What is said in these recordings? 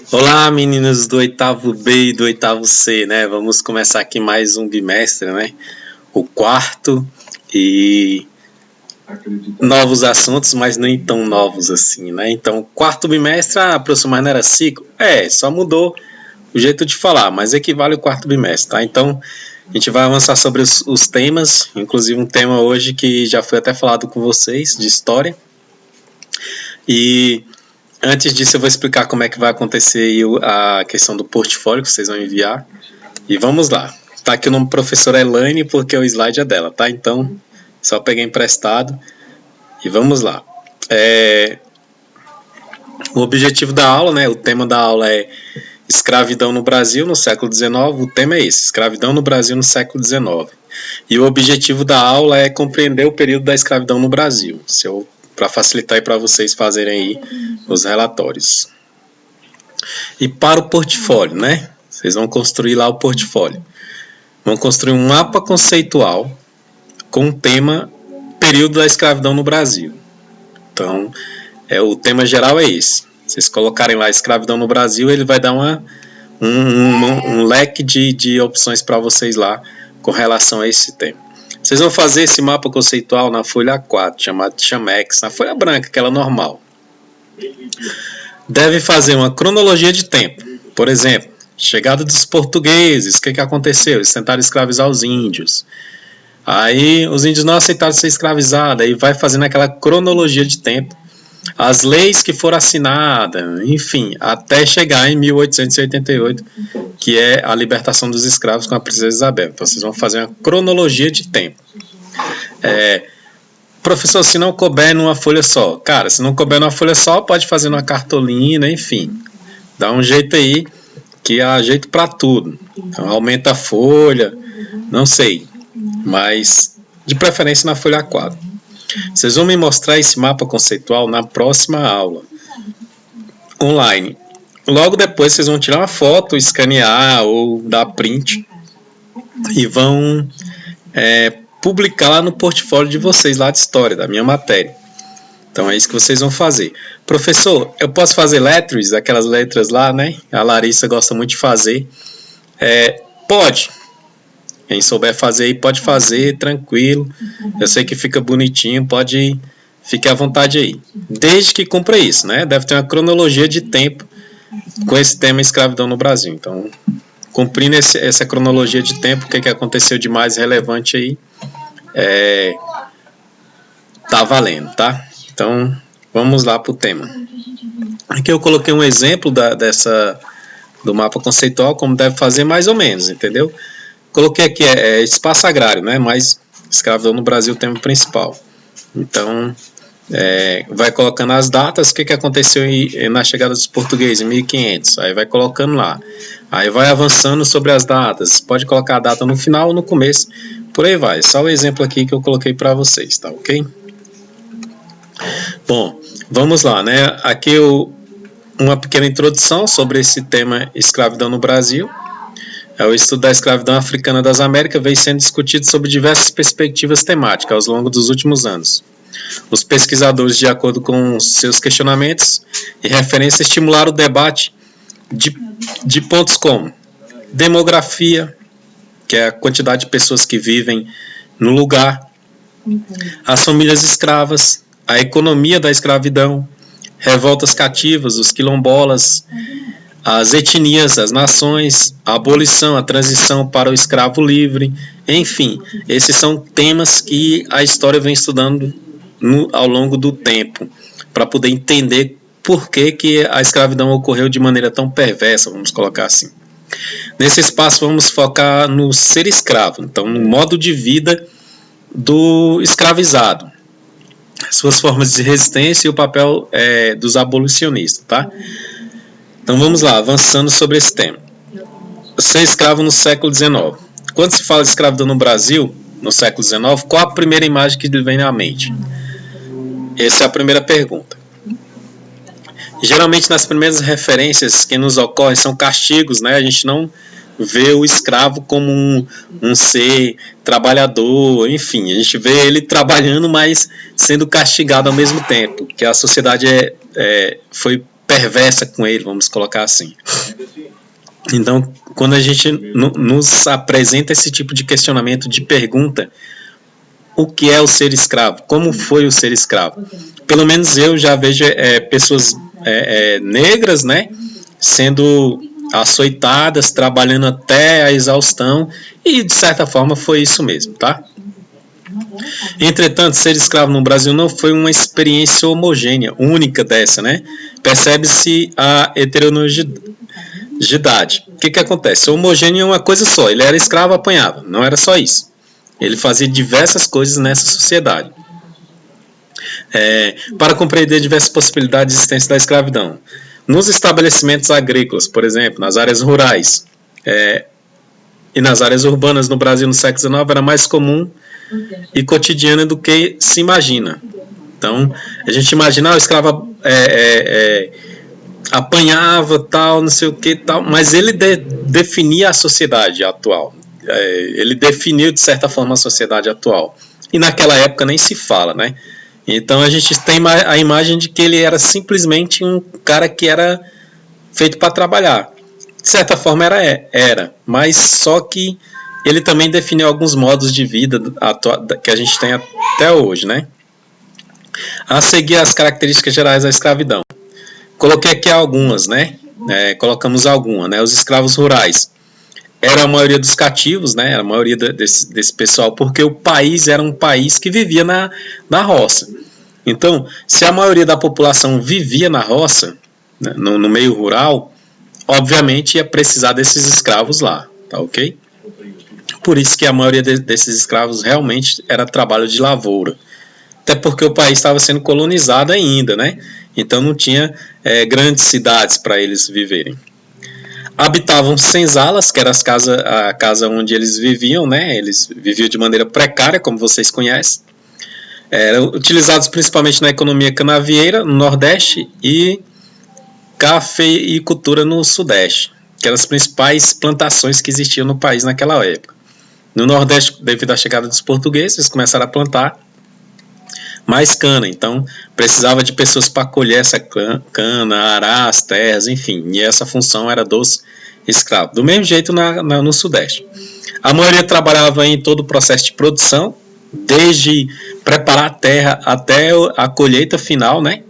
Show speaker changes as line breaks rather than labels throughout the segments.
Olá, meninos do oitavo B e do oitavo C, né? Vamos começar aqui mais um bimestre, né? O quarto e novos assuntos, mas nem tão novos assim, né? Então, quarto bimestre, professor, mas não era ciclo? Só mudou o jeito de falar, mas equivale ao quarto bimestre, tá? Então, a gente vai avançar sobre os temas, inclusive um tema hoje que já foi até falado com vocês, de história. E antes disso, eu vou explicar como é que vai acontecer a questão do portfólio que vocês vão enviar. E vamos lá. Tá aqui o nome professora Elaine, porque o slide é dela, tá? Então, só peguei emprestado. E vamos lá. O objetivo da aula, né? O tema da aula é escravidão no Brasil no século XIX. O tema é esse, escravidão no Brasil no século XIX. E o objetivo da aula é compreender o período da escravidão no Brasil. Para facilitar aí para vocês fazerem aí os relatórios. E para o portfólio, né? Vocês vão construir lá o portfólio. Vão construir um mapa conceitual com o tema período da escravidão no Brasil. Então, o tema geral é esse. Vocês colocarem lá escravidão no Brasil, ele vai dar um leque de opções para vocês lá com relação a esse tema. Vocês vão fazer esse mapa conceitual na folha A4, chamado Chamex, na folha branca, aquela normal. Deve fazer uma cronologia de tempo. Por exemplo, chegada dos portugueses, o que aconteceu? Eles tentaram escravizar os índios. Aí os índios não aceitaram ser escravizados, aí vai fazendo aquela cronologia de tempo. As leis que foram assinadas, enfim, até chegar em 1888, que é a libertação dos escravos com a princesa Isabel. Então vocês vão fazer uma cronologia de tempo. Professor, se não couber numa folha só. Cara, se não couber numa folha só, pode fazer numa cartolina, enfim. Dá um jeito aí, que há jeito para tudo. Então, aumenta a folha, não sei, mas de preferência na folha A4. Vocês vão me mostrar esse mapa conceitual na próxima aula, online. Logo depois vocês vão tirar uma foto, escanear ou dar print e vão publicar lá no portfólio de vocês, lá de história, da minha matéria. Então é isso que vocês vão fazer. Professor, eu posso fazer letters, aquelas letras lá, né? A Larissa gosta muito de fazer. Pode. Quem souber fazer aí, pode fazer, tranquilo. Eu sei que fica bonitinho, fique à vontade aí. Desde que cumpra isso, né? Deve ter uma cronologia de tempo com esse tema escravidão no Brasil. Então, cumprindo essa cronologia de tempo, o que aconteceu de mais relevante aí, tá valendo, tá? Então, vamos lá para o tema. Aqui eu coloquei um exemplo do mapa conceitual, como deve fazer mais ou menos, entendeu? Coloquei aqui espaço agrário, né? Mas escravidão no Brasil é o tema principal. Então, vai colocando as datas, o que aconteceu na chegada dos portugueses em 1500. Aí vai colocando lá. Aí vai avançando sobre as datas. Pode colocar a data no final ou no começo. Por aí vai. Só o exemplo aqui que eu coloquei para vocês, tá ok? Bom, vamos lá, né? Aqui uma pequena introdução sobre esse tema escravidão no Brasil. O estudo da escravidão africana das Américas vem sendo discutido sob diversas perspectivas temáticas ao longo dos últimos anos. Os pesquisadores, de acordo com seus questionamentos e referências, estimularam o debate de pontos como demografia, que é a quantidade de pessoas que vivem no lugar, as famílias escravas, a economia da escravidão, revoltas cativas, os quilombolas, as etnias, as nações, a abolição, a transição para o escravo livre, enfim, esses são temas que a história vem estudando ao longo do tempo, para poder entender por que a escravidão ocorreu de maneira tão perversa, vamos colocar assim. Nesse espaço vamos focar no ser escravo, então no modo de vida do escravizado, suas formas de resistência e o papel dos abolicionistas, tá? Então vamos lá, avançando sobre esse tema. Ser escravo no século XIX. Quando se fala de escravidão no Brasil, no século XIX, qual a primeira imagem que lhe vem à mente? Essa é a primeira pergunta. Geralmente nas primeiras referências que nos ocorrem são castigos, né? A gente não vê o escravo como um ser trabalhador, enfim, a gente vê ele trabalhando, mas sendo castigado ao mesmo tempo, que a sociedade foi perversa com ele, vamos colocar assim. Então, quando a gente nos apresenta esse tipo de questionamento, de pergunta, o que é o ser escravo? Como foi o ser escravo? Pelo menos eu já vejo pessoas negras, né, sendo açoitadas, trabalhando até a exaustão, e de certa forma foi isso mesmo, tá? Entretanto, ser escravo no Brasil não foi uma experiência homogênea, única dessa, né? Percebe-se a heterogeneidade. O que acontece? O homogêneo é uma coisa só, ele era escravo, apanhava, não era só isso. Ele fazia diversas coisas nessa sociedade. Para compreender diversas possibilidades de existência da escravidão. Nos estabelecimentos agrícolas, por exemplo, nas áreas rurais e nas áreas urbanas no Brasil no século XIX, era mais comum e cotidiana do que se imagina. Então, a gente imagina, o escravo apanhava, tal, não sei o que, tal, mas ele definia a sociedade atual. Ele definiu, de certa forma, a sociedade atual. E naquela época nem se fala, né? Então a gente tem a imagem de que ele era simplesmente um cara que era feito para trabalhar. De certa forma era, mas só que ele também definiu alguns modos de vida que a gente tem até hoje, né? A seguir as características gerais da escravidão. Coloquei aqui algumas, né? Colocamos algumas, né? Os escravos rurais. Era a maioria dos cativos, né? Era a maioria desse pessoal, porque o país era um país que vivia na roça. Então, se a maioria da população vivia na roça, né, no meio rural, obviamente ia precisar desses escravos lá, tá ok? Por isso que a maioria desses escravos realmente era trabalho de lavoura. Até porque o país estava sendo colonizado ainda, né? Então não tinha grandes cidades para eles viverem. Habitavam senzalas, que era a casa onde eles viviam, né? Eles viviam de maneira precária, como vocês conhecem. Eram utilizados principalmente na economia canavieira, no Nordeste, e cafeicultura no Sudeste, que eram as principais plantações que existiam no país naquela época. No Nordeste, devido à chegada dos portugueses, eles começaram a plantar mais cana, então precisava de pessoas para colher essa cana, arar as terras, enfim, e essa função era dos escravos. Do mesmo jeito no Sudeste. A maioria trabalhava em todo o processo de produção, desde preparar a terra até a colheita final, né?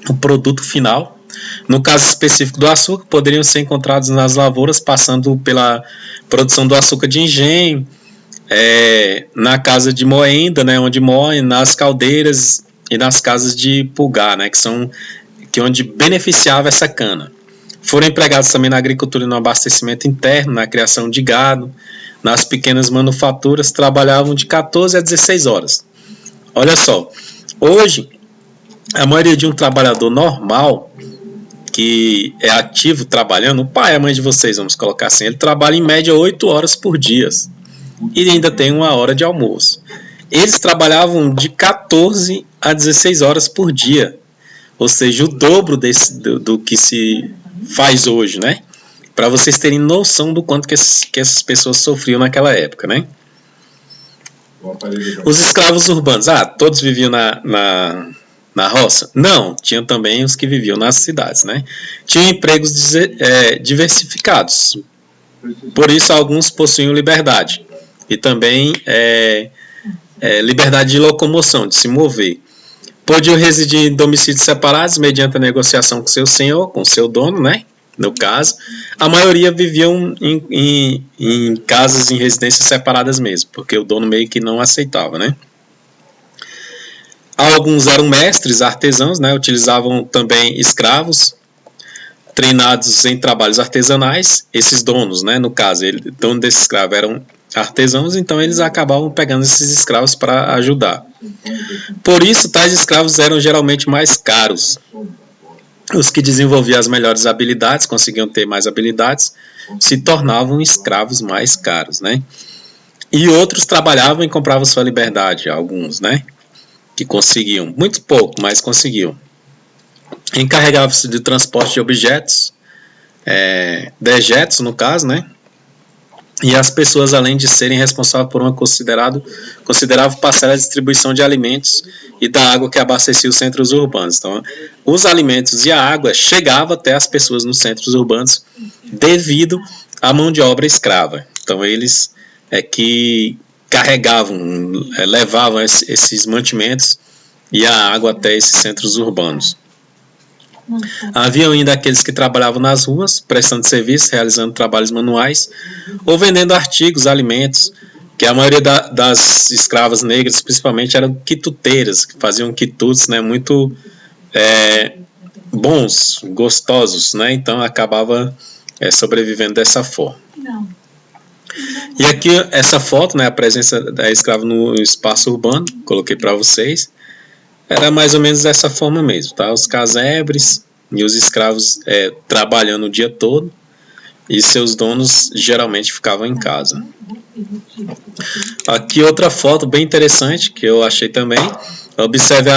O produto final. No caso específico do açúcar, poderiam ser encontrados nas lavouras, passando pela produção do açúcar de engenho, na casa de moenda, né, onde moem, nas caldeiras e nas casas de pulgar, né, que onde beneficiava essa cana. Foram empregados também na agricultura e no abastecimento interno, na criação de gado, nas pequenas manufaturas, trabalhavam de 14 a 16 horas. Olha só, hoje, a maioria de um trabalhador normal, que é ativo trabalhando, o pai e a mãe de vocês, vamos colocar assim, ele trabalha em média 8 horas por dia. E ainda tem 1 hora de almoço. Eles trabalhavam de 14 a 16 horas por dia, ou seja, o dobro do que se faz hoje, né? Para vocês terem noção do quanto que essas pessoas sofriam naquela época, né? Os escravos urbanos, todos viviam na roça? Não, tinham também os que viviam nas cidades, né? Tinham empregos diversificados, por isso alguns possuíam liberdade. E também liberdade de locomoção, de se mover. Podiam residir em domicílios separados mediante a negociação com seu senhor, com seu dono, né? No caso, a maioria viviam em casas, em residências separadas mesmo, porque o dono meio que não aceitava, né? Alguns eram mestres, artesãos, né? Utilizavam também escravos, treinados em trabalhos artesanais. Esses donos, né? No caso, o dono desse escravo eram artesãos, então eles acabavam pegando esses escravos para ajudar. Por isso, tais escravos eram geralmente mais caros. Os que desenvolviam as melhores habilidades, conseguiam ter mais habilidades, se tornavam escravos mais caros, né? E outros trabalhavam e compravam sua liberdade, alguns, né? Que conseguiam, muito pouco, mas conseguiam. Encarregavam-se de transporte de objetos, dejetos no caso, né? E as pessoas, além de serem responsáveis por uma considerável parcela da distribuição de alimentos e da água que abastecia os centros urbanos. Então, os alimentos e a água chegavam até as pessoas nos centros urbanos devido à mão de obra escrava. Então, eles que carregavam, levavam esses mantimentos e a água até esses centros urbanos. Havia ainda aqueles que trabalhavam nas ruas, prestando serviço, realizando trabalhos manuais ou vendendo artigos, alimentos, que a maioria das escravas negras, principalmente, eram quituteiras, que faziam quitutes, né, muito bons, gostosos, né, então acabava sobrevivendo dessa forma. E aqui essa foto, né, a presença da escrava no espaço urbano, coloquei para vocês, era mais ou menos dessa forma mesmo, tá? Os casebres e os escravos trabalhando o dia todo e seus donos geralmente ficavam em casa. Aqui outra foto bem interessante que eu achei também. Observe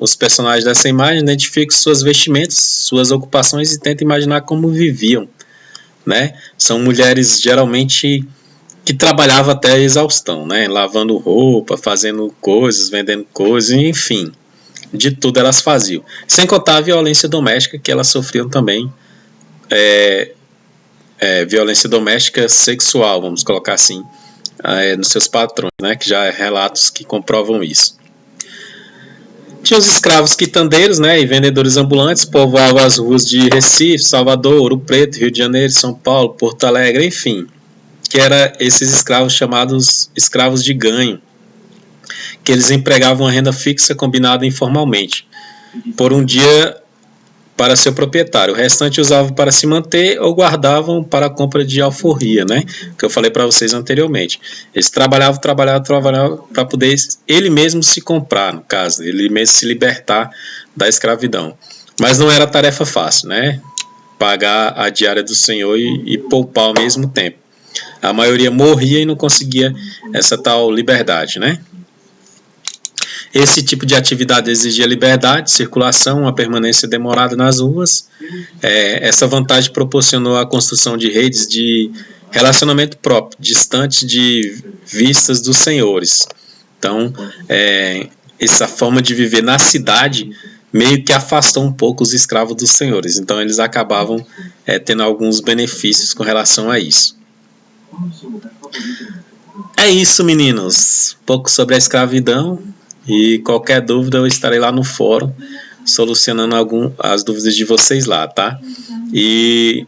os personagens dessa imagem, identifique suas vestimentas, suas ocupações e tenta imaginar como viviam, né? São mulheres geralmente que trabalhavam até a exaustão, né? Lavando roupa, fazendo coisas, vendendo coisas, enfim, de tudo elas faziam. Sem contar a violência doméstica que elas sofriam também, violência doméstica sexual, vamos colocar assim, nos seus patrões, né? Que já há relatos que comprovam isso. Tinha os escravos quitandeiros, né, e vendedores ambulantes, povoavam as ruas de Recife, Salvador, Ouro Preto, Rio de Janeiro, São Paulo, Porto Alegre, enfim, que eram esses escravos chamados escravos de ganho, que eles empregavam uma renda fixa combinada informalmente, por um dia para seu proprietário. O restante usavam para se manter ou guardavam para a compra de alforria, né? Que eu falei para vocês anteriormente. Eles trabalhavam para poder ele mesmo se comprar, no caso, ele mesmo se libertar da escravidão. Mas não era tarefa fácil, né? Pagar a diária do senhor e poupar ao mesmo tempo. A maioria morria e não conseguia essa tal liberdade, né? Esse tipo de atividade exigia liberdade, circulação, uma permanência demorada nas ruas. Essa vantagem proporcionou a construção de redes de relacionamento próprio, distantes de vistas dos senhores. Então, essa forma de viver na cidade meio que afastou um pouco os escravos dos senhores. Então, eles acabavam tendo alguns benefícios com relação a isso. É isso, meninos. Um pouco sobre a escravidão. E qualquer dúvida eu estarei lá no fórum solucionando as dúvidas de vocês lá, tá? E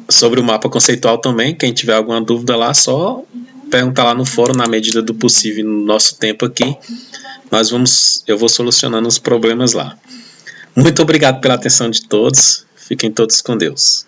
sobre o mapa conceitual também, quem tiver alguma dúvida lá, só perguntar lá no fórum na medida do possível no nosso tempo aqui. Eu vou solucionando os problemas lá. Muito obrigado pela atenção de todos. Fiquem todos com Deus.